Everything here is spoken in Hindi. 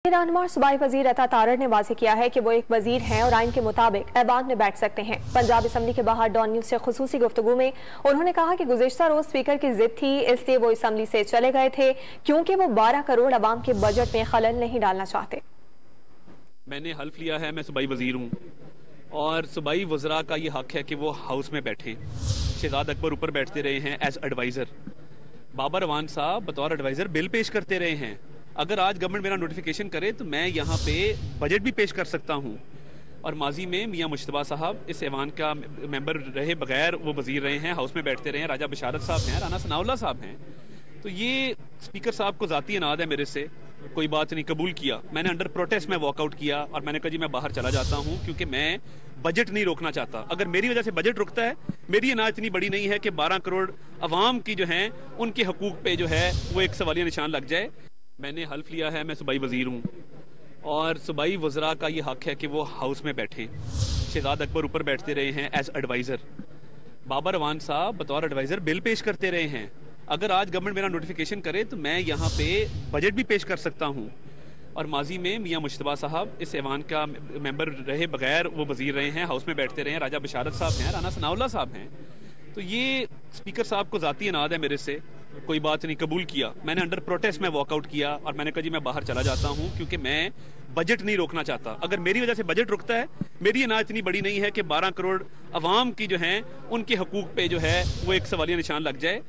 रहनुमा सूबाई वजीर अता तारड़ ने वाज़ेह किया है कि वो एक वजीर हैं और आइन के मुताबिक ऐवान में बैठ सकते हैं। पंजाब असम्बली के बाहर डॉन न्यूज से खुसूसी गुफ्तगू में उन्होंने कहा कि गुज़िश्ता रोज स्पीकर की जिद थी, इसलिए वो असम्बली से चले गए थे क्योंकि वो 12 करोड़ अवाम के बजट में खलल नहीं डालना चाहते। मैंने हल्फ लिया है, मैं सूबाई वजीर हूँ और सूबाई वज़रा का ये हक है कि वो हाउस में बैठें। शहजाद अकबर ऊपर बैठते रहे हैं एज एडवाइज़र, बाबर अवान साहब बतौर एडवाइज़र बिल पेश करते रहे हैं। अगर आज गवर्नमेंट मेरा नोटिफिकेशन करे तो मैं यहाँ पे बजट भी पेश कर सकता हूँ। और माजी में मियाँ मुश्तबा साहब इस ऐवान का मेंबर रहे बगैर वो वजीर रहे हैं, हाउस में बैठते रहे हैं। राजा बशारत साहब हैं, राना सनाउल्लाह साहब हैं। तो ये स्पीकर साहब को जाती अनाद है मेरे से, कोई बात नहीं, कबूल किया। मैंने अंडर प्रोटेस्ट में वॉकआउट किया और मैंने कहा जी मैं बाहर चला जाता हूँ क्योंकि मैं बजट नहीं रोकना चाहता। अगर मेरी वजह से बजट रुकता है, मेरी अनाज इतनी बड़ी नहीं है कि 12 करोड़ अवाम की जो है उनके हकूक पे जो है वो एक सवालिया निशान लग जाए। मैंने हल्फ लिया है, मैं सूबाई वजीर हूँ और सूबाई वज़रा का ये हक है कि वो हाउस में बैठें। शहजाद अकबर ऊपर बैठते रहे हैं एज एडवाइज़र, बाबर अवान साहब बतौर एडवाइज़र बिल पेश करते रहे हैं। अगर आज गवर्नमेंट मेरा नोटिफिकेशन करे तो मैं यहाँ पे बजट भी पेश कर सकता हूँ। और माजी में मियाँ मुश्तबा साहब इस ऐवान का मेंबर रहे बगैर वो वजीर रहे हैं, हाउस में बैठते रहे हैं। राजा बशारत साहब हैं, राना सनाउल्लाह साहब हैं। तो ये स्पीकर साहब को जाती अनाद है मेरे से, कोई बात नहीं, कबूल किया। मैंने अंडर प्रोटेस्ट में वॉकआउट किया और मैंने कहा जी मैं बाहर चला जाता हूँ क्योंकि मैं बजट नहीं रोकना चाहता। अगर मेरी वजह से बजट रुकता है, मेरी अनाज इतनी बड़ी नहीं है कि 12 करोड़ अवाम की जो है उनके हकूक पे जो है वो एक सवालिया निशान लग जाए।